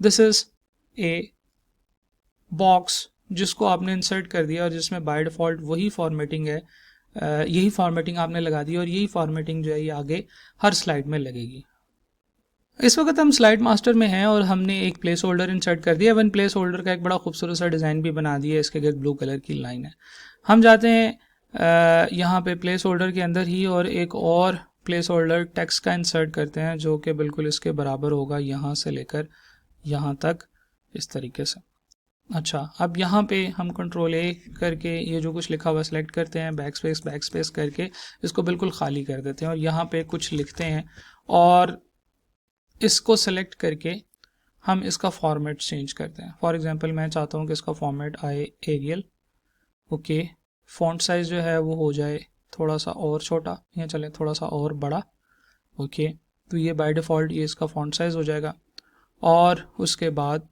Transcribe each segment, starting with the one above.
This is a box जिसको आपने insert कर दिया और जिसमें बाय डिफ़ॉल्ट वही फॉर्मेटिंग है, यही फॉर्मेटिंग आपने लगा दी और यही फॉर्मेटिंग जो है ये आगे हर स्लाइड में लगेगी। इस वक्त हम स्लाइड मास्टर में हैं और हमने एक प्लेस होल्डर इंसर्ट कर दिया। वन प्लेस होल्डर का एक बड़ा खूबसूरत सा डिज़ाइन भी बना दिया, इसके एक ब्लू कलर की लाइन है। हम जाते हैं यहाँ पे प्लेस होल्डर के अंदर ही और एक और प्लेस होल्डर टेक्स्ट का इंसर्ट करते हैं जो कि बिल्कुल इसके बराबर होगा, यहाँ से लेकर यहाँ तक इस तरीके से। अच्छा, अब यहाँ पे हम कंट्रोल ए करके ये जो कुछ लिखा हुआ सेलेक्ट करते हैं, बैक स्पेस करके इसको बिल्कुल खाली कर देते हैं और यहाँ पे कुछ लिखते हैं और इसको सेलेक्ट करके हम इसका फॉर्मेट चेंज करते हैं। फॉर एग्जांपल मैं चाहता हूँ कि इसका फॉर्मेट आए एरियल, ओके, फॉन्ट साइज जो है वो हो जाए थोड़ा सा और छोटा, या चले थोड़ा सा और बड़ा, ओके। तो ये बाय डिफ़ॉल्ट ये इसका फॉन्ट साइज हो जाएगा और उसके बाद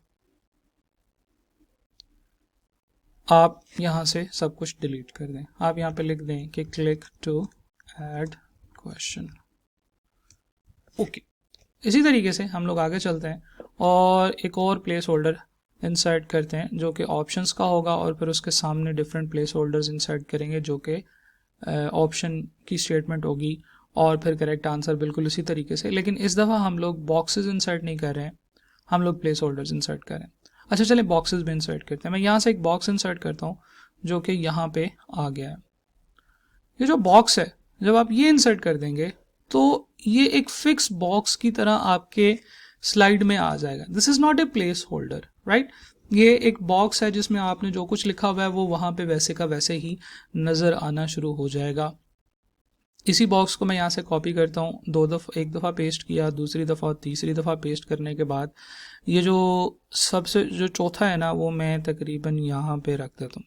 आप यहाँ से सब कुछ डिलीट कर दें। आप यहाँ पे लिख दें कि click to add question, okay. इसी तरीके से हम लोग आगे चलते हैं और एक और प्लेस होल्डर इंसर्ट करते हैं जो कि ऑप्शंस का होगा और फिर उसके सामने डिफरेंट प्लेस होल्डर्स इंसर्ट करेंगे जो कि ऑप्शन की स्टेटमेंट होगी और फिर करेक्ट आंसर बिल्कुल उसी तरीके से। लेकिन इस दफ़ा हम लोग बॉक्सेस इंसर्ट नहीं कर रहे हैं, हम लोग प्लेस होल्डर्स इंसर्ट कर रहे हैं। अच्छा चलें बॉक्सेस भी इंसर्ट करते हैं। मैं यहाँ से एक बॉक्स इंसर्ट करता हूँ जो कि यहाँ पे आ गया है। ये जो बॉक्स है जब आप ये इंसर्ट कर देंगे तो ये एक फिक्स बॉक्स की तरह आपके स्लाइड में आ जाएगा। This is not a place holder, right. ये एक बॉक्स है जिसमें आपने जो कुछ लिखा हुआ है वो वहाँ पे वैसे का वैसे ही नज़र आना शुरू हो जाएगा। इसी बॉक्स को मैं यहाँ से कॉपी करता हूँ, एक दफ़ा पेस्ट किया, दूसरी दफ़ा, तीसरी दफ़ा पेस्ट करने के बाद ये जो सबसे जो चौथा है ना वो मैं तकरीबन यहाँ पे रख देता हूँ।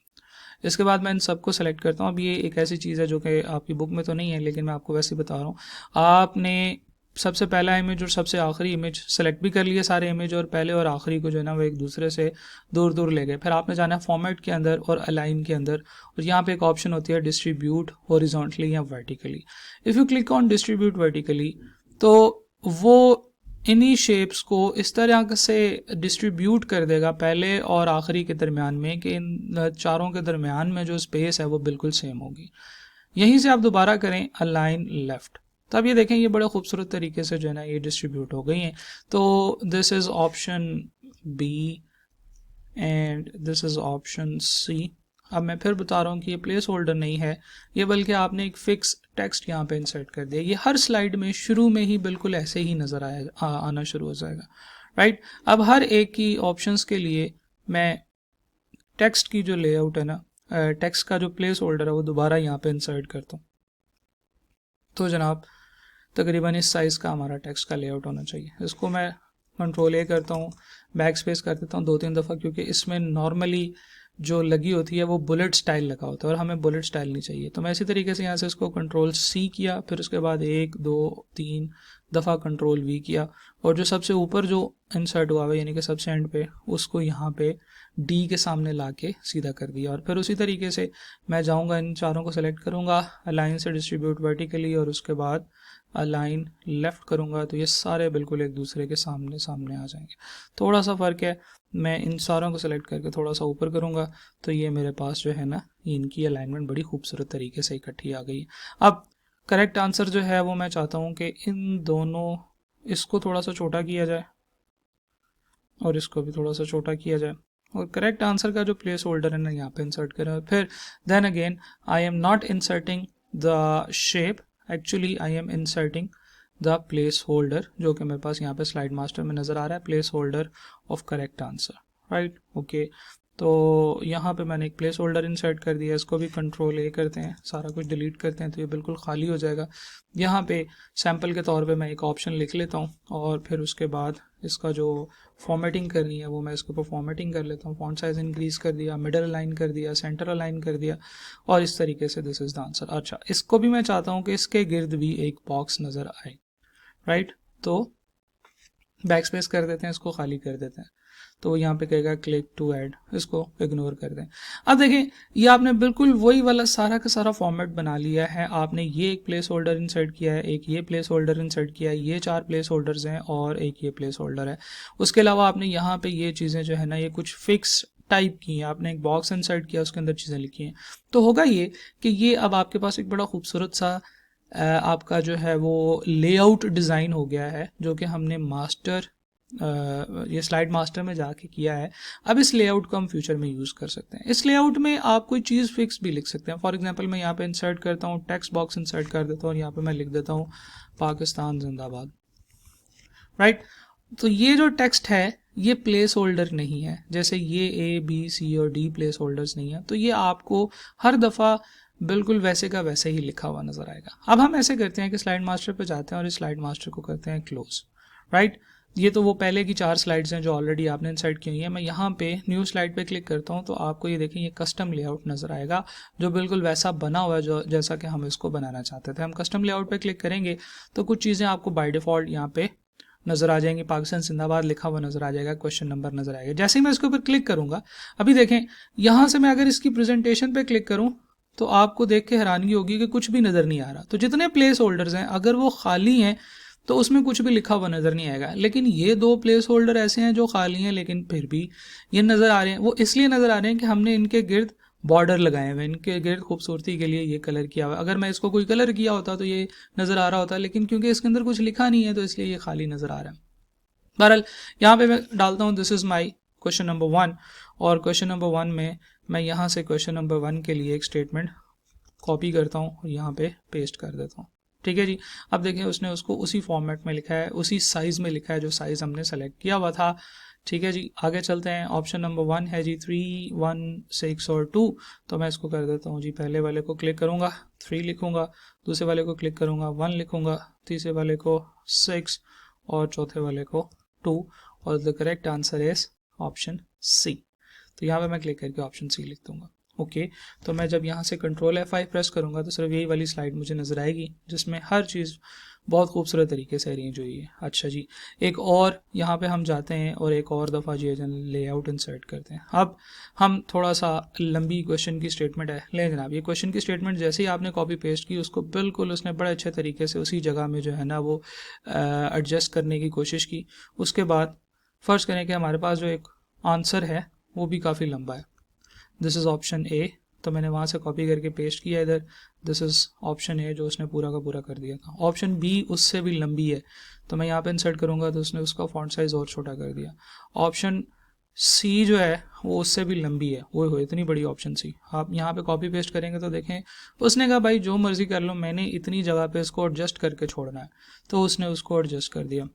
इसके बाद मैं इन सबको सेलेक्ट करता हूँ। अब ये एक ऐसी चीज़ है जो कि आपकी बुक में तो नहीं है लेकिन मैं आपको वैसे बता रहा हूँ। आपने सबसे पहला इमेज और सबसे आखिरी इमेज सेलेक्ट भी कर लिए सारे इमेज, और पहले और आखिरी को जो है ना वो एक दूसरे से दूर दूर ले गए। फिर आपने जाना है फॉर्मेट के अंदर और अलाइन के अंदर, और यहाँ पे एक ऑप्शन होती है डिस्ट्रीब्यूट हॉरिजॉन्टली या vertically. If you click on distribute vertically तो वो इन्हीं शेप्स को इस तरह से डिस्ट्रीब्यूट कर देगा पहले और आखिरी के दरमियान में कि इन चारों के दरमियान में जो स्पेस है वो बिल्कुल सेम होगी। यहीं से आप दोबारा करें अलाइन लेफ्ट, तो अब ये देखें ये बड़े खूबसूरत तरीके से जो है ना ये डिस्ट्रीब्यूट हो गई हैं। तो this is option B and this is option C. अब मैं फिर बता रहा हूँ कि ये प्लेस होल्डर नहीं है, ये बल्कि आपने एक फिक्स टेक्स्ट यहाँ पे इंसर्ट कर दिया। ये हर स्लाइड में शुरू में ही बिल्कुल ऐसे ही नज़र आना शुरू हो जाएगा, राइट। अब हर एक की ऑप्शंस के लिए मैं टेक्स्ट की जो लेआउट है ना, टेक्स्ट का जो प्लेस होल्डर है वो दोबारा यहाँ पे इंसर्ट करता हूँ। तो जनाब तकरीबन इस साइज़ का हमारा टेक्स्ट का लेआउट होना चाहिए। इसको मैं कंट्रोल ए करता हूँ, बैक स्पेस कर देता हूँ 2-3 दफ़ा, क्योंकि इसमें नॉर्मली जो लगी होती है वो बुलेट स्टाइल लगा होता है और हमें बुलेट स्टाइल नहीं चाहिए। तो मैं इसी तरीके से यहाँ से इसको कंट्रोल सी किया, फिर उसके बाद 1-2-3 दफ़ा कंट्रोल वी किया, और जो सबसे ऊपर जो इंसर्ट हुआ हुआ यानी कि सबसे एंड पे उसको यहाँ पे डी के सामने ला के सीधा कर दिया। और फिर उसी तरीके से मैं जाऊँगा, इन चारों को सेलेक्ट करूँगा, अलाइन से डिस्ट्रीब्यूट वर्टिकली और उसके बाद अलाइन लेफ़्ट करूँगा, तो ये सारे बिल्कुल एक दूसरे के सामने सामने आ जाएंगे। थोड़ा सा फ़र्क है, मैं इन सारों को सेलेक्ट करके थोड़ा सा ऊपर करूँगा तो ये मेरे पास जो है ना इनकी अलाइनमेंट बड़ी खूबसूरत तरीके से इकट्ठी आ गई है। अब करेक्ट आंसर जो है वो मैं चाहता हूँ कि इन दोनों, इसको थोड़ा सा छोटा किया जाए और इसको भी थोड़ा सा छोटा किया जाए, और करेक्ट आंसर का जो प्लेस होल्डर है ना यहाँ पे इंसर्ट करें। फिर then again I am not inserting the shape, actually I am inserting the placeholder जो कि मेरे पास यहाँ पे स्लाइड मास्टर में नज़र आ रहा है, place holder of correct answer, right, okay. तो यहाँ पे मैंने एक प्लेस होल्डर इंसर्ट कर दिया, इसको भी कंट्रोल ए करते हैं, सारा कुछ डिलीट करते हैं तो ये बिल्कुल खाली हो जाएगा। यहाँ पे सैम्पल के तौर पे मैं एक ऑप्शन लिख लेता हूँ और फिर उसके बाद इसका जो फॉर्मेटिंग करनी है वो मैं इसके ऊपर फॉर्मेटिंग कर लेता हूँ। फॉन्ट साइज इंक्रीज कर दिया, मिडल अलाइन कर दिया, सेंटर अलाइन कर दिया, और इस तरीके से दिस इज़ द आंसर। अच्छा, इसको भी मैं चाहता हूँ कि इसके गिर्द भी एक बॉक्स नज़र आए, राइट। तो बैक स्पेस कर देते हैं, इसको खाली कर देते हैं, तो वो यहाँ पे कहेगा क्लिक टू ऐड, इसको इग्नोर कर दें। अब देखें ये आपने बिल्कुल वही वाला सारा का सारा फॉर्मेट बना लिया है। आपने ये एक प्लेस होल्डर इंसर्ट किया है, एक ये प्लेस होल्डर इंसर्ट किया है, ये 4 प्लेस होल्डर्स हैं और एक ये प्लेस होल्डर है। उसके अलावा आपने यहाँ पे ये चीज़ें जो है ना ये कुछ फिक्स टाइप की हैं, आपने एक बॉक्स इंसर्ट किया, उसके अंदर चीज़ें लिखी हैं। तो होगा ये कि ये अब आपके पास एक बड़ा खूबसूरत सा आपका जो है वो लेआउट डिज़ाइन हो गया है, जो कि हमने मास्टर ये स्लाइड मास्टर में जाके किया है। अब इस लेआउट को हम फ्यूचर में यूज़ कर सकते हैं। इस लेआउट में आप कोई चीज़ फिक्स भी लिख सकते हैं। फॉर एग्जांपल मैं यहाँ पे इंसर्ट करता हूँ, टेक्स्ट बॉक्स इंसर्ट कर देता हूँ और यहाँ पे मैं लिख देता हूँ पाकिस्तान जिंदाबाद, राइट। तो ये जो टेक्स्ट है ये प्लेस होल्डर नहीं है, जैसे ये ए बी सी और डी प्लेस होल्डर्स नहीं है, तो ये आपको हर दफ़ा बिल्कुल वैसे का वैसे ही लिखा हुआ नज़र आएगा। अब हम ऐसे करते हैं कि स्लाइड मास्टर पे जाते हैं और इस स्लाइड मास्टर को करते हैं क्लोज, राइट। ये तो वो पहले की 4 स्लाइड्स हैं जो ऑलरेडी आपने इंसर्ट की हुई है। मैं यहाँ पे न्यू स्लाइड पे क्लिक करता हूँ तो आपको ये देखें ये कस्टम लेआउट नज़र आएगा जो बिल्कुल वैसा बना हुआ है जो जैसा कि हम इसको बनाना चाहते थे। हम कस्टम लेआउट पे क्लिक करेंगे तो कुछ चीज़ें आपको बाय डिफ़ॉल्ट यहाँ पे नज़र आ जाएंगी, पाकिस्तान जिंदाबाद लिखा हुआ नज़र आ जाएगा, क्वेश्चन नंबर नज़र आएगा। जैसे ही मैं इसके ऊपर क्लिक करूँगा, अभी देखें यहाँ से मैं अगर इसकी प्रेजेंटेशन पे क्लिक करूँ तो आपको देख के हैरानगी होगी कि कुछ भी नज़र नहीं आ रहा। तो जितने प्लेस होल्डर्स हैं अगर वो खाली हैं तो उसमें कुछ भी लिखा हुआ नज़र नहीं आएगा, लेकिन ये 2 प्लेस होल्डर ऐसे हैं जो खाली हैं लेकिन फिर भी ये नज़र आ रहे हैं। वो इसलिए नज़र आ रहे हैं कि हमने इनके गिर्द बॉर्डर लगाए हुए, इनके गिर्द खूबसूरती के लिए ये कलर किया हुआ। अगर मैं इसको कोई कलर किया होता तो ये नज़र आ रहा होता, लेकिन क्योंकि इसके अंदर कुछ लिखा नहीं है तो इसलिए ये खाली नज़र आ रहा है। बहरहाल यहाँ पे मैं डालता हूँ this is my question number 1 और क्वेश्चन नंबर 1 में मैं यहाँ से क्वेश्चन नंबर 1 के लिए एक स्टेटमेंट कॉपी करता हूँ और यहाँ पे पेस्ट कर देता हूँ। ठीक है जी। अब देखें उसने उसको उसी फॉर्मेट में लिखा है, उसी साइज़ में लिखा है जो साइज़ हमने सेलेक्ट किया हुआ था। ठीक है जी, आगे चलते हैं। ऑप्शन नंबर 1 है जी 3, 1, 6 और 2। तो मैं इसको कर देता हूँ जी, पहले वाले को क्लिक करूँगा 3 लिखूँगा, दूसरे वाले को क्लिक करूँगा 1 लिखूँगा, तीसरे वाले को 6 और चौथे वाले को 2 और the correct answer is option C. तो यहाँ पे मैं क्लिक करके ऑप्शन सी लिख दूंगा। ओके, तो मैं जब यहाँ से कंट्रोल F5 प्रेस करूँगा तो सिर्फ यही वाली स्लाइड मुझे नज़र आएगी जिसमें हर चीज़ बहुत खूबसूरत तरीके से अरेंज हुई है। अच्छा जी, एक और यहाँ पे हम जाते हैं और एक और दफ़ा जो है लेआउट इंसर्ट करते हैं। अब हम थोड़ा सा लंबी क्वेश्चन की स्टेटमेंट है ले जनाब, ये क्वेश्चन की स्टेटमेंट जैसे ही आपने कॉपी पेस्ट की उसको बिल्कुल उसने बड़े अच्छे तरीके से उसी जगह में जो है ना वो एडजस्ट करने की कोशिश की। उसके बाद फ़र्ज़ करें कि हमारे पास जो एक आंसर है वो भी काफ़ी लंबा है। दिस इज़ ऑप्शन ए, तो मैंने वहाँ से कॉपी करके पेस्ट किया इधर। दिस इज़ ऑप्शन ए जो उसने पूरा का पूरा कर दिया था। ऑप्शन बी उससे भी लंबी है तो मैं यहाँ पे इंसर्ट करूँगा तो उसने उसका फॉन्ट साइज़ और छोटा कर दिया। ऑप्शन सी जो है वो उससे भी लंबी है, वो हो इतनी बड़ी ऑप्शन सी। आप यहाँ पे कॉपी पेस्ट करेंगे तो देखें उसने कहा भाई जो मर्ज़ी कर लो, मैंने इतनी जगह पे इसको एडजस्ट करके छोड़ना है, तो उसने उसको एडजस्ट कर दिया।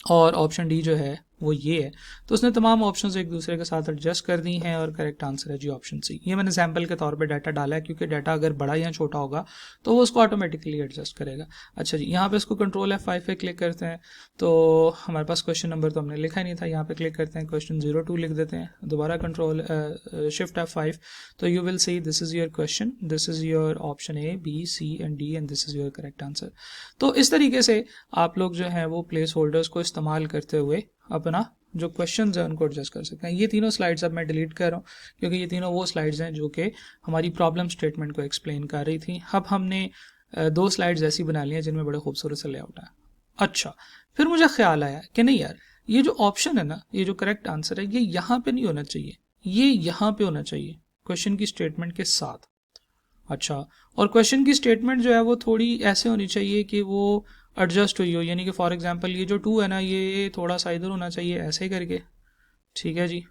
और ऑप्शन डी जो है वो ये है, तो उसने तमाम ऑप्शंस एक दूसरे के साथ एडजस्ट कर दी हैं और करेक्ट आंसर है जी ऑप्शन सी। ये मैंने सैम्पल के तौर पे डाटा डाला है क्योंकि डाटा अगर बड़ा या छोटा होगा तो वो उसको ऑटोमेटिकली एडजस्ट करेगा। अच्छा जी, यहाँ पे इसको कंट्रोल F5 पे क्लिक करते हैं तो हमारे पास क्वेश्चन नंबर तो हमने लिखा ही नहीं था, यहाँ पे क्लिक करते हैं क्वेश्चन 02 लिख देते हैं, दोबारा कंट्रोल शिफ्ट F5 तो you will see this is your question, this is your option A B C and D and this is your correct answer. तो इस तरीके से आप लोग जो है वो प्लेस होल्डर्स को इस्तेमाल करते हुए अपना जो क्वेश्चंस हैं उनको एडजस्ट कर सकते हैं। ये तीनों स्लाइड्स अब मैं डिलीट कर रहा हूँ क्योंकि ये तीनों वो स्लाइड्स हैं जो कि हमारी प्रॉब्लम स्टेटमेंट को एक्सप्लेन कर रही थी। अब हमने 2 स्लाइड्स ऐसी बना ली हैं जिनमें बड़े खूबसूरत से लेआउट है। अच्छा, फिर मुझे ख्याल आया कि नहीं यार, ये जो ऑप्शन है ना, ये जो करेक्ट आंसर है ये यहाँ पे नहीं होना चाहिए, ये यहाँ पे होना चाहिए क्वेश्चन की स्टेटमेंट के साथ। अच्छा, और क्वेश्चन की स्टेटमेंट जो है वो थोड़ी ऐसे होनी चाहिए कि वो एडजस्ट हुई हो, यानी कि फॉर एग्जांपल ये जो 2 है ना ये थोड़ा सा इधर होना चाहिए ऐसे करके, ठीक है जी,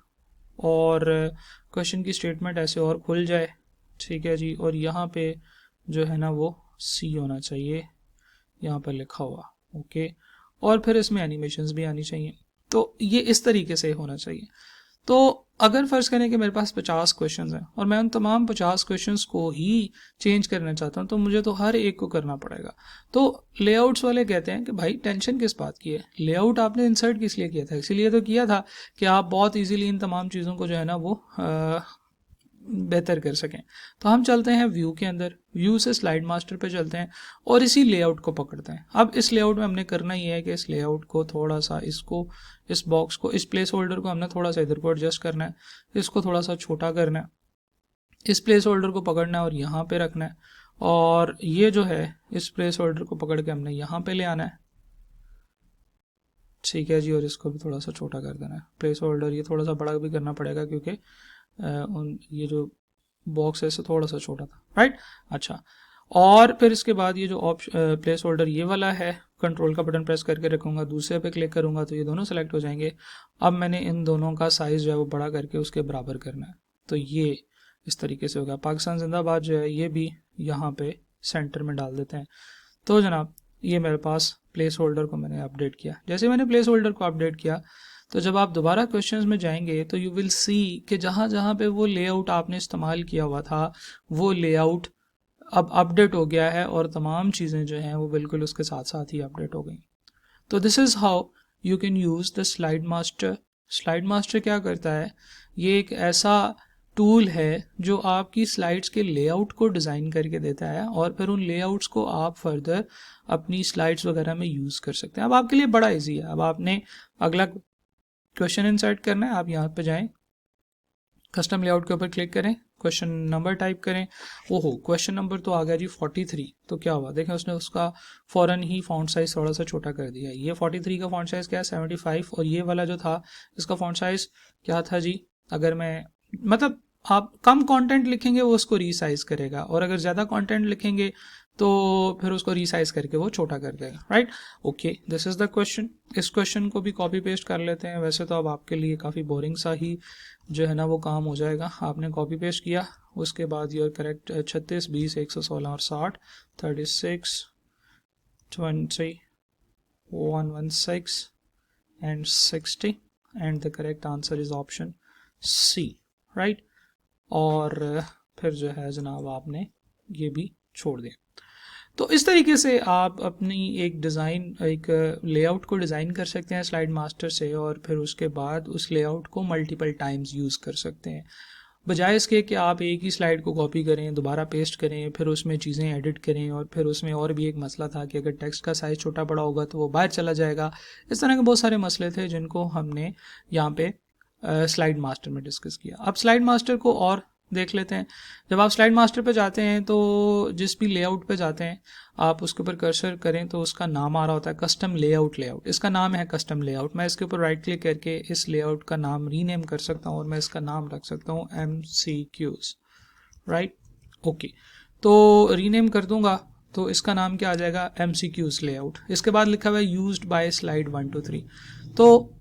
और क्वेश्चन की स्टेटमेंट ऐसे और खुल जाए, ठीक है जी, और यहाँ पे जो है ना वो सी होना चाहिए यहाँ पर लिखा हुआ। ओके, और फिर इसमें एनिमेशंस भी आनी चाहिए, तो ये इस तरीके से होना चाहिए। तो अगर फ़र्ज़ करें कि मेरे पास 50 क्वेश्चंस हैं और मैं उन तमाम 50 क्वेश्चंस को ही चेंज करना चाहता हूं तो मुझे तो हर एक को करना पड़ेगा। तो लेआउट्स वाले कहते हैं कि भाई टेंशन किस बात की है, लेआउट आपने इंसर्ट किस लिए किया था, इसीलिए तो किया था कि आप बहुत इजीली इन तमाम चीज़ों को जो है ना वो बेहतर कर सकें। तो हम चलते हैं व्यू के अंदर, व्यू से स्लाइड मास्टर पे चलते हैं और इसी लेआउट को पकड़ते हैं। अब इस लेआउट में हमने करना ये है कि इस लेआउट को थोड़ा सा, इसको, इस बॉक्स को, इस प्लेस होल्डर को हमने थोड़ा सा इधर को एडजस्ट करना है, इसको थोड़ा सा छोटा करना है, इस प्लेस होल्डर को पकड़ना है और यहाँ पे रखना है, और ये जो है इस प्लेस होल्डर को पकड़ के हमने यहाँ पे ले आना है, ठीक है जी, और इसको भी थोड़ा सा छोटा कर देना है। प्लेस होल्डर ये थोड़ा सा बड़ा भी करना पड़ेगा क्योंकि ये जो बॉक्स है इसे थोड़ा सा छोटा था, राइट। अच्छा, और फिर इसके बाद ये जो ऑप्शन प्लेस होल्डर ये वाला है, कंट्रोल का बटन प्रेस करके रखूँगा, दूसरे पे क्लिक करूँगा तो ये दोनों सेलेक्ट हो जाएंगे। अब मैंने इन दोनों का साइज़ जो है वो बड़ा करके उसके बराबर करना है, तो ये इस तरीके से होगा। पाकिस्तान जिंदाबाद जो है ये भी यहाँ पे सेंटर में डाल देते हैं। तो जनाब ये मेरे पास प्लेस होल्डर को मैंने अपडेट किया। जैसे मैंने प्लेस होल्डर को अपडेट किया तो जब आप दोबारा क्वेश्चंस में जाएंगे तो यू विल सी कि जहाँ जहाँ पे वो लेआउट आपने इस्तेमाल किया हुआ था वो लेआउट अब अपडेट हो गया है और तमाम चीज़ें जो हैं वो बिल्कुल उसके साथ साथ ही अपडेट हो गई। तो this is how you can use the slide master. Slide master क्या करता है, ये एक ऐसा टूल है जो आपकी स्लाइड्स के लेआउट को डिज़ाइन करके देता है और फिर उन लेआउट्स को आप फर्दर अपनी स्लाइड्स वगैरह में यूज़ कर सकते हैं। अब आपके लिए बड़ा इजी है। अब आपने अगला क्वेश्चन इंसर्ट करना है, आप यहाँ पे जाएं, कस्टम लेआउट के ऊपर क्लिक करें, क्वेश्चन नंबर टाइप करें। ओहो, क्वेश्चन नंबर तो आ गया जी 43। तो क्या हुआ देखें, उसने उसका फ़ौरन ही फॉन्ट साइज़ थोड़ा सा छोटा कर दिया। ये 43 का फॉन्ट साइज़ क्या है 75, और ये वाला जो था इसका फॉन्ट साइज़ क्या था जी, अगर मैं मतलब आप कम कंटेंट लिखेंगे वो उसको रीसाइज करेगा, और अगर ज़्यादा कंटेंट लिखेंगे तो फिर उसको रीसाइज करके वो छोटा कर देगा, right. Okay, this is the question. इस क्वेश्चन को भी कॉपी पेस्ट कर लेते हैं। वैसे तो अब आपके लिए काफ़ी बोरिंग सा ही जो है ना वो काम हो जाएगा। आपने कॉपी पेस्ट किया, उसके बाद योर करेक्ट 36, 20, 116 और 60, 36, 20, 116 and 60 and the correct answer is option C, right. और फिर जो है जनाब आपने ये भी छोड़ दिया। तो इस तरीके से आप अपनी एक डिज़ाइन, एक लेआउट को डिज़ाइन कर सकते हैं स्लाइड मास्टर से, और फिर उसके बाद उस लेआउट को मल्टीपल टाइम्स यूज़ कर सकते हैं, बजाय इसके कि आप एक ही स्लाइड को कॉपी करें, दोबारा पेस्ट करें, फिर उसमें चीज़ें एडिट करें। और फिर उसमें और भी एक मसला था कि अगर टेक्स्ट का साइज़ छोटा बड़ा होगा तो वो बाहर चला जाएगा। इस तरह के बहुत सारे मसले थे जिनको हमने यहाँ पे स्लाइड मास्टर में डिस्कस किया। अब स्लाइड मास्टर को और देख लेते हैं। जब आप स्लाइड मास्टर पे जाते हैं तो जिस भी लेआउट पे जाते हैं आप उसके ऊपर कर्सर करें तो उसका नाम आ रहा होता है कस्टम लेआउट। इसका नाम है कस्टम लेआउट। मैं इसके ऊपर राइट क्लिक करके इस लेआउट का नाम रीनेम कर सकता हूँ और मैं इसका नाम रख सकता हूँ MCQs, राइट। ओके, तो रीनेम कर दूंगा तो इसका नाम क्या आ जाएगा, MCQs लेआउट। इसके बाद लिखा हुआ है यूज्ड बाय स्लाइड 1 2 3। तो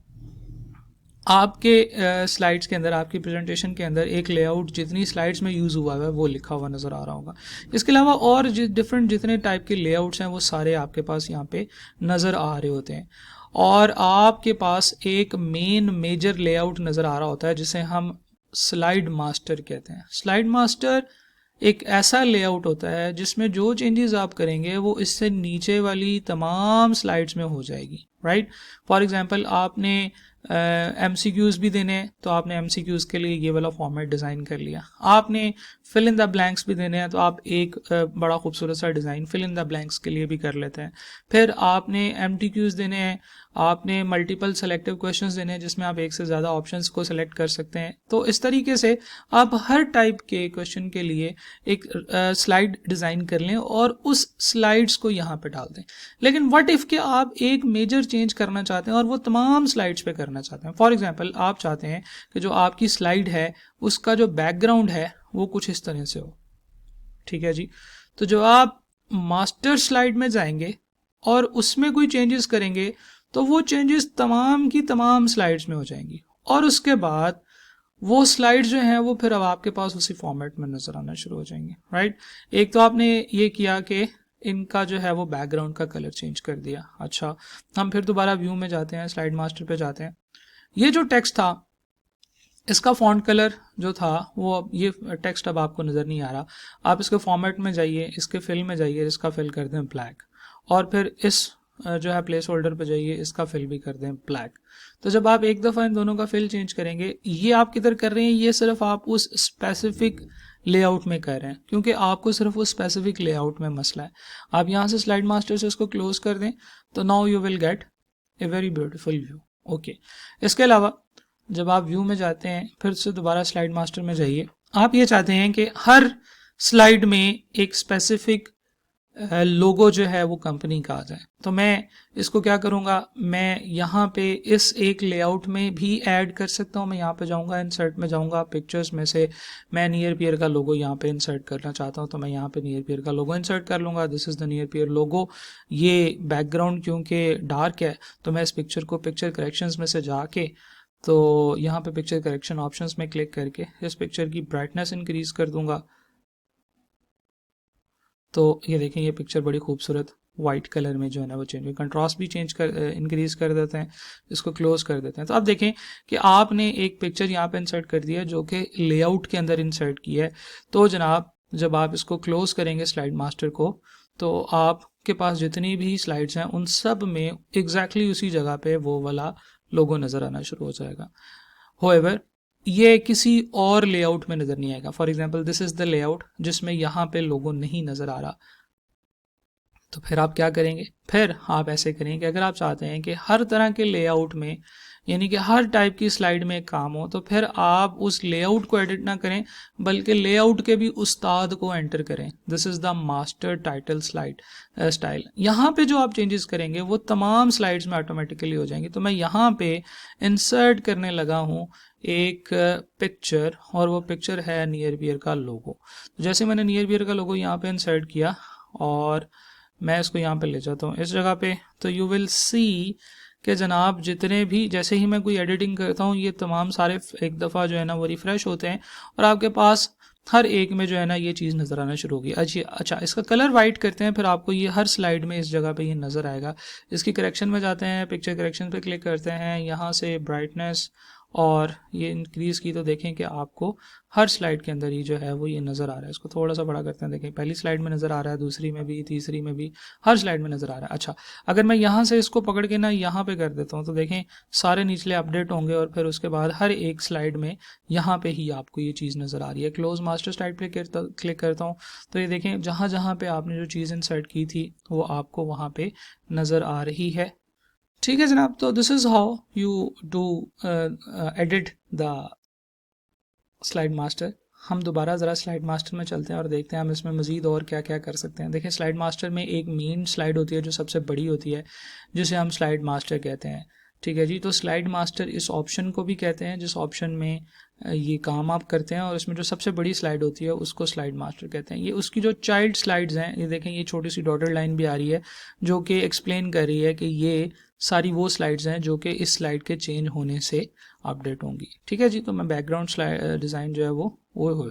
आपके स्लाइड्स के अंदर, आपकी प्रेजेंटेशन के अंदर एक लेआउट जितनी स्लाइड्स में यूज़ हुआ है वो लिखा हुआ नज़र आ रहा होगा। इसके अलावा और डिफरेंट जितने टाइप के लेआउट्स हैं वो सारे आपके पास यहाँ पे नज़र आ रहे होते हैं। और आपके पास एक मेजर लेआउट नज़र आ रहा होता है जिसे हम स्लाइड मास्टर कहते हैं। स्लाइड मास्टर एक ऐसा लेआउट होता है जिसमें जो चेंजेस आप करेंगे वो इससे नीचे वाली तमाम स्लाइड्स में हो जाएगी, राइट। फॉर एग्जांपल आपने MCQs भी देने हैं तो आपने MCQs के लिए ये वाला फॉर्मेट डिज़ाइन कर लिया। आपने फिल इन द ब्लैंक्स भी देने हैं तो आप एक बड़ा खूबसूरत सा design fill in the blanks के लिए भी कर लेते हैं। फिर आपने MTQs देने हैं, आपने मल्टीपल सेलेक्टिव क्वेश्चंस देने हैं जिसमें आप एक से ज़्यादा ऑप्शंस को सिलेक्ट कर सकते हैं। तो इस तरीके से आप हर टाइप के क्वेश्चन के लिए एक स्लाइड डिज़ाइन कर लें और उस स्लाइड्स को यहाँ पे डाल दें। लेकिन व्हाट इफ़ कि आप एक मेजर चेंज करना चाहते हैं और वो तमाम स्लाइड्स पे करना चाहते हैं। फॉर एग्जांपल आप चाहते हैं कि जो आपकी स्लाइड है उसका जो बैकग्राउंड है वो कुछ इस तरह से हो, ठीक है जी। तो जो आप मास्टर स्लाइड में जाएंगे और उसमें कोई चेंजेस करेंगे तो वो चेंजेस तमाम की तमाम स्लाइड्स में हो जाएंगी और उसके बाद वो स्लाइड्स जो हैं वो फिर अब आपके पास उसी फॉर्मेट में नज़र आना शुरू हो जाएंगे, राइट। एक तो आपने ये किया कि इनका जो है वो बैकग्राउंड का कलर चेंज कर दिया। अच्छा, हम फिर दोबारा व्यू में जाते हैं, स्लाइड मास्टर पे जाते हैं। ये जो टेक्स्ट था इसका फॉन्ट कलर जो था वो, अब ये टेक्स्ट अब आपको नज़र नहीं आ रहा। आप इसके फॉर्मेट में जाइए, इसके फिल में जाइए, इसका फिल कर दें ब्लैक, और फिर इस जो है प्लेस होल्डर पे जाइए, इसका फिल भी कर दें ब्लैक। तो जब आप एक दफ़ा इन दोनों का फिल चेंज करेंगे, ये आप किधर कर रहे हैं, ये सिर्फ आप उस स्पेसिफिक लेआउट में कर रहे हैं, क्योंकि आपको सिर्फ उस स्पेसिफिक लेआउट में मसला है। आप यहाँ से स्लाइड मास्टर से इसको क्लोज कर दें, तो now you will gate a very beautiful view. Okay, इसके अलावा जब आप व्यू में जाते हैं, फिर से दोबारा स्लाइड मास्टर में जाइए। आप ये चाहते हैं कि हर स्लाइड में एक स्पेसिफिक लोगो जो है वो कंपनी का आ जाए, तो मैं इसको क्या करूँगा, मैं यहाँ पे इस एक लेआउट में भी ऐड कर सकता हूँ। मैं यहाँ पे जाऊँगा, इंसर्ट में जाऊँगा, पिक्चर्स में से मैं नियर पियर का लोगो यहाँ पे इंसर्ट करना चाहता हूँ, तो मैं यहाँ पे नियर पियर का लोगो इंसर्ट कर लूँगा। दिस इज़ द नियर पियर लोगो। ये बैकग्राउंड क्योंकि डार्क है, तो मैं इस पिक्चर को पिक्चर करेक्शंस में से जाके, तो यहाँ पे पिक्चर करेक्शन ऑप्शंस में क्लिक करके इस पिक्चर की ब्राइटनेस इंक्रीज कर दूंगा। तो ये देखें, ये पिक्चर बड़ी खूबसूरत वाइट कलर में जो है ना वो चेंज, कंट्रास्ट भी चेंज कर इंक्रीज कर देते हैं, इसको क्लोज कर देते हैं। तो आप देखें कि आपने एक पिक्चर यहाँ पे इंसर्ट कर दिया जो कि लेआउट के अंदर इंसर्ट की है। तो जनाब जब आप इसको क्लोज करेंगे स्लाइड मास्टर को, तो आपके पास जितनी भी स्लाइड्स हैं उन सब में एग्जैक्टली उसी जगह पे वो वाला लोगो नज़र आना शुरू हो जाएगा। होएवर ये किसी और लेआउट में नज़र नहीं आएगा। For example this is the layout जिसमें यहाँ पे लोगो नहीं नज़र आ रहा, तो फिर आप क्या करेंगे, फिर आप ऐसे करेंगे, अगर आप चाहते हैं कि हर तरह के लेआउट में, यानी कि हर टाइप की स्लाइड में काम हो, तो फिर आप उस लेआउट को एडिट ना करें बल्कि लेआउट के भी उस्ताद को एंटर करें। This is the master title slide style. यहाँ पे जो आप चेंजेस करेंगे वो तमाम स्लाइड्स में ऑटोमेटिकली हो जाएंगी। तो मैं यहाँ पे इंसर्ट करने लगा हूँ एक पिक्चर, और वो पिक्चर है नियर बियर का लोगो। तो जैसे मैंने नियर बियर का लोगो यहाँ पे इंसर्ट किया और मैं इसको यहाँ पे ले जाता हूँ इस जगह पे, तो यू विल सी कि जनाब जितने भी, जैसे ही मैं कोई एडिटिंग करता हूँ, ये तमाम सारे एक दफ़ा जो है ना वो रिफ़्रेश होते हैं और आपके पास हर एक में जो है ना ये चीज़ नज़र आना शुरू होगी। अच्छा, इसका कलर वाइट करते हैं, फिर आपको ये हर स्लाइड में इस जगह पे ये नज़र आएगा। इसकी करेक्शन में जाते हैं, पिक्चर करेक्शन पे क्लिक करते हैं, यहाँ से ब्राइटनेस और ये इंक्रीज़ की, तो देखें कि आपको हर स्लाइड के अंदर ही जो है वो ये नज़र आ रहा है। इसको थोड़ा सा बड़ा करते हैं, देखें पहली स्लाइड में नज़र आ रहा है, दूसरी में भी, तीसरी में भी, हर स्लाइड में नज़र आ रहा है। अच्छा, अगर मैं यहाँ से इसको पकड़ के ना यहाँ पे कर देता हूँ, तो देखें सारे निचले अपडेट होंगे और फिर उसके बाद हर एक स्लाइड में यहाँ पे ही आपको ये चीज़ नज़र आ रही है। क्लोज मास्टर स्लाइड पे क्लिक करता हूँ, तो ये देखें जहाँ जहाँ पे आपने जो चीज़ इंसर्ट की थी वो आपको वहाँ पे नज़र आ रही है। ठीक है जनाब, तो this is how you do edit the slide master. हम दोबारा ज़रा स्लाइड मास्टर में चलते हैं और देखते हैं हम इसमें मज़ीद और क्या क्या कर सकते हैं। देखिए स्लाइड मास्टर में एक मेन स्लाइड होती है जो सबसे बड़ी होती है, जिसे हम स्लाइड मास्टर कहते हैं। ठीक है जी, तो स्लाइड मास्टर इस ऑप्शन को भी कहते हैं जिस ऑप्शन में ये काम आप करते हैं, और इसमें जो सबसे बड़ी स्लाइड होती है उसको स्लाइड मास्टर कहते हैं। ये उसकी जो चाइल्ड स्लाइड्स हैं, ये देखें ये छोटी सी डॉटेड लाइन भी आ रही है जो कि एक्सप्लेन कर रही है कि ये सारी वो स्लाइड्स हैं जो कि इस स्लाइड के चेंज होने से अपडेट होंगी। ठीक है जी, तो मैं बैकग्राउंड डिज़ाइन जो है वो हो,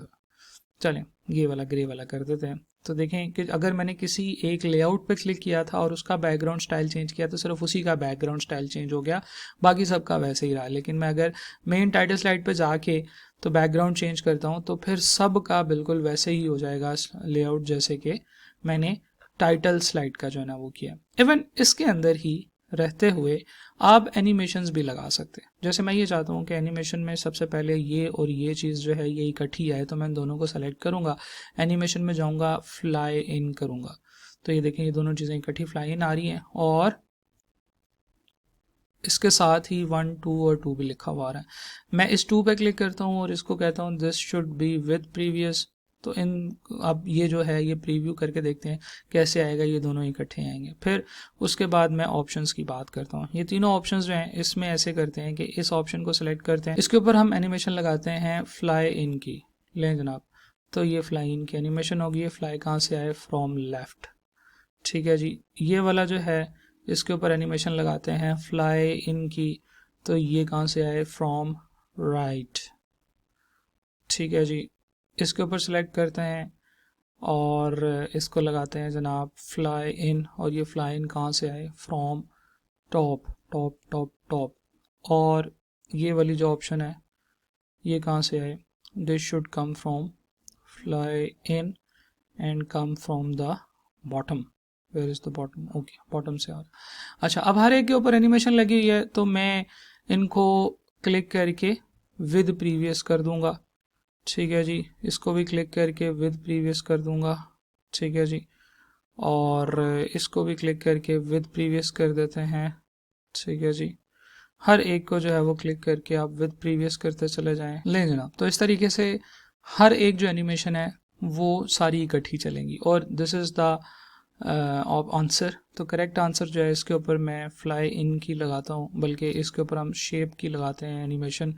चलें ये वाला ग्रे वाला कर देते हैं। तो देखें कि अगर मैंने किसी एक लेआउट पे क्लिक किया था और उसका बैकग्राउंड स्टाइल चेंज किया तो सिर्फ उसी का बैकग्राउंड स्टाइल चेंज हो गया, बाकी सब का वैसे ही रहा। लेकिन मैं अगर मेन टाइटल स्लाइड पे जाके तो बैकग्राउंड चेंज करता हूँ तो फिर सब का बिल्कुल वैसे ही हो जाएगा लेआउट जैसे कि मैंने टाइटल स्लाइड का जो है ना वो किया। इवन इसके अंदर ही रहते हुए आप एनिमेशंस भी लगा सकते हैं। जैसे मैं ये चाहता हूँ कि एनिमेशन में सबसे पहले ये और ये चीज़ जो है ये इकट्ठी आए, तो मैं दोनों को सेलेक्ट करूँगा, एनिमेशन में जाऊँगा, फ्लाई इन करूँगा, तो ये देखें ये दोनों चीज़ें इकट्ठी फ्लाई इन आ रही हैं और इसके साथ ही 1 2 और 2 भी लिखा हुआ आ रहा है। मैं इस 2 पे क्लिक करता हूँ और इसको कहता हूँ this should be with previous. तो इन अब ये जो है ये प्रीव्यू करके देखते हैं कैसे आएगा, ये दोनों इकट्ठे आएंगे। फिर उसके बाद मैं ऑप्शंस की बात करता हूँ। ये तीनों ऑप्शंस जो हैं इसमें ऐसे करते हैं कि इस ऑप्शन को सिलेक्ट करते हैं, इसके ऊपर हम एनिमेशन लगाते हैं फ्लाई इन की, लें जनाब, तो ये फ्लाई इन की एनिमेशन होगी। फ्लाई कहाँ से आए, फ्रॉम लेफ्ट। ठीक है जी, ये वाला जो है इसके ऊपर एनिमेशन लगाते हैं फ्लाई इन की, तो ये कहाँ से आए, फ्रॉम राइट। ठीक है जी, इसके ऊपर सेलेक्ट करते हैं और इसको लगाते हैं जनाब फ्लाई इन, और ये फ्लाई इन कहाँ से आए, from top top top top. और ये वाली जो ऑप्शन है ये कहाँ से आए, this should come from fly in and come from the bottom. Where is the bottom, okay bottom से आ रहा। अच्छा, अब हर एक के ऊपर एनिमेशन लगी हुई है तो मैं इनको क्लिक करके विद प्रीवियस कर दूंगा, ठीक है जी। इसको भी क्लिक करके विद प्रीवियस कर दूंगा, ठीक है जी। और इसको भी क्लिक करके विद प्रीवियस कर देते हैं, ठीक है जी। हर एक को जो है वो क्लिक करके आप विद प्रीवियस करते चले जाएं। ले जनाब, तो इस तरीके से हर एक जो एनिमेशन है वो सारी इकट्ठी चलेंगी। और दिस इज़ द आंसर। तो करेक्ट आंसर जो है इसके ऊपर मैं फ्लाई इन की लगाता हूँ, बल्कि इसके ऊपर हम शेप की लगाते हैं एनिमेशन,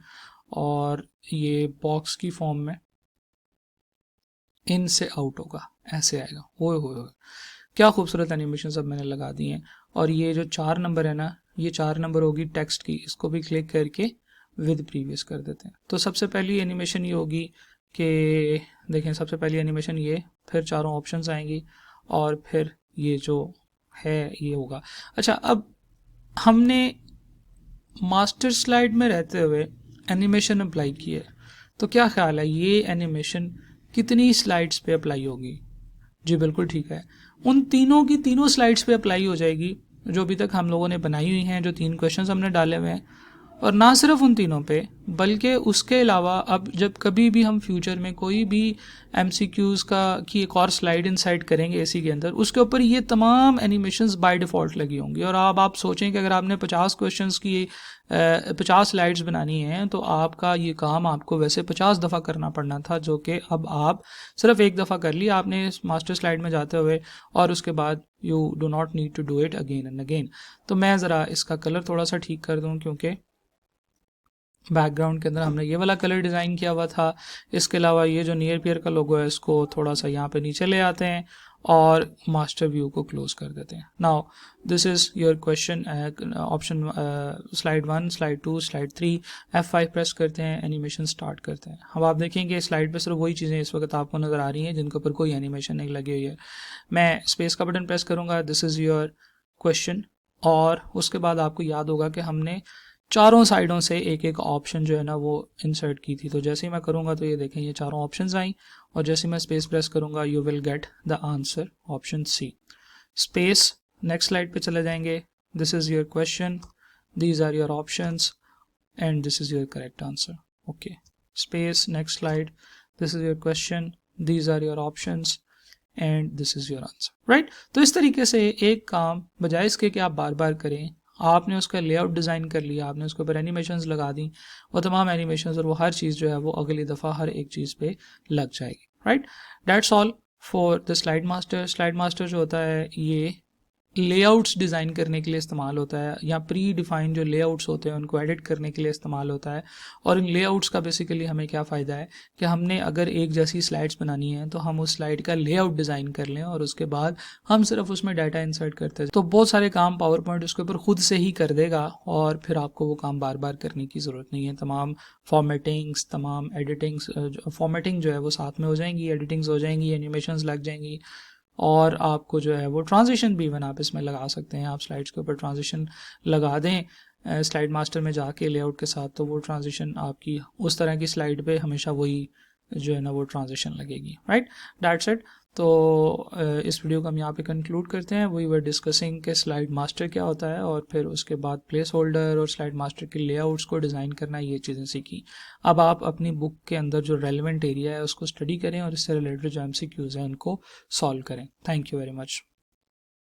और ये बॉक्स की फॉर्म में इन से आउट होगा, ऐसे आएगा। हो क्या खूबसूरत एनिमेशन सब मैंने लगा दिए हैं। और ये जो 4 नंबर है ना, ये 4 नंबर होगी टेक्स्ट की, इसको भी क्लिक करके विद प्रीवियस कर देते हैं। तो सबसे पहली एनिमेशन ये होगी कि देखें, सबसे पहली एनिमेशन ये, फिर चारों ऑप्शंस आएंगी और फिर ये जो है ये होगा। अच्छा, अब हमने मास्टर स्लाइड में रहते हुए एनिमेशन अप्लाई की है, तो क्या ख्याल है ये एनिमेशन कितनी स्लाइड्स पे अप्लाई होगी? जी बिल्कुल ठीक है, उन तीनों की तीनों स्लाइड्स पे अप्लाई हो जाएगी जो अभी तक हम लोगों ने बनाई हुई हैं, जो 3 क्वेश्चंस हमने डाले हुए हैं। और ना सिर्फ उन तीनों पे, बल्कि उसके अलावा अब जब कभी भी हम फ्यूचर में कोई भी MCQs की एक और स्लाइड इनसाइड करेंगे इसी के अंदर, उसके ऊपर ये तमाम एनिमेशंस बाय डिफ़ॉल्ट लगी होंगी। और अब आप सोचें कि अगर आपने 50 क्वेश्चंस की 50 स्लाइड्स बनानी हैं तो आपका ये काम आपको वैसे 50 दफ़ा करना पड़ना था, जो कि अब आप सिर्फ एक दफ़ा कर लिया आपने इस मास्टर स्लाइड में जाते हुए, और उसके बाद you do not need to do it again and again. तो मैं ज़रा इसका कलर थोड़ा सा ठीक कर दूँ, क्योंकि बैकग्राउंड के अंदर हमने ये वाला कलर डिज़ाइन किया हुआ था। इसके अलावा ये जो नियर पियर का लोगो है इसको थोड़ा सा यहाँ पे नीचे ले आते हैं और मास्टर व्यू को क्लोज कर देते हैं। Now this is your question, option slide 1, slide 2, slide 3, F5 press करते हैं, एनिमेशन स्टार्ट करते हैं। अब आप देखेंगे स्लाइड पे सिर्फ वही चीज़ें इस वक्त आपको नज़र आ रही हैं जिनके ऊपर कोई एनिमेशन नहीं लगी हुई है। मैं स्पेस का बटन प्रेस करूँगा, दिस इज़ योर क्वेश्चन, और उसके बाद आपको याद होगा कि हमने चारों साइडों से एक एक ऑप्शन जो है ना वो इंसर्ट की थी। तो जैसे ही मैं करूँगा तो ये देखें ये चारों ऑप्शंस आई, और जैसे मैं स्पेस प्रेस करूँगा you will get the answer option C. Space, next slide पे चले जाएंगे, this is your question, these are your options and this is your correct answer. Okay, space, next slide, this is your question, these are your options and this is your answer. Right, तो इस तरीके से एक काम बजाय इसके कि आप बार बार करें, आपने उसका लेआउट डिज़ाइन कर लिया, आपने उसके ऊपर एनिमेशंस लगा दी, वो तमाम एनिमेशंस और वो हर चीज़ जो है वो अगली दफ़ा हर एक चीज़ पे लग जाएगी। Right, that's all for the slide master. Slide master जो होता है ये लेआउट्स डिज़ाइन करने के लिए इस्तेमाल होता है, या प्री डिफाइन जो लेआउट्स होते हैं उनको एडिट करने के लिए इस्तेमाल होता है। और इन लेआउट्स का बेसिकली हमें क्या फ़ायदा है कि हमने अगर एक जैसी स्लाइड्स बनानी है तो हम उस स्लाइड का लेआउट डिज़ाइन कर लें और उसके बाद हम सिर्फ उसमें डाटा इंसर्ट करते हैं, तो बहुत सारे काम पावर पॉइंट उसके ऊपर खुद से ही कर देगा, और फिर आपको वो काम बार बार करने की ज़रूरत नहीं है। तमाम फॉर्मेटिंग्स, तमाम एडिटिंग्स, फॉर्मेटिंग जो है वो साथ में हो जाएंगी, एडिटिंग्स हो जाएंगी, एनिमेशंस लग जाएंगी, और आपको जो है वो ट्रांजिशन भी इवन आप इसमें लगा सकते हैं। आप स्लाइड्स के ऊपर ट्रांजिशन लगा दें स्लाइड मास्टर में जाके लेआउट के साथ, तो वो ट्रांजिशन आपकी उस तरह की स्लाइड पे हमेशा वही जो है ना वो ट्रांजिशन लगेगी। Right, that's it. तो इस वीडियो को हम यहाँ पे कंक्लूड करते हैं। वी वर डिस्कसिंग कि स्लाइड मास्टर क्या होता है, और फिर उसके बाद प्लेस होल्डर और स्लाइड मास्टर के लेआउट्स को डिज़ाइन करना, ये चीज़ें सीखी। अब आप अपनी बुक के अंदर जो रेलिवेंट एरिया है उसको स्टडी करें और इससे रिलेटेड जो MCQs हैं उनको सॉल्व करें। Thank you very much.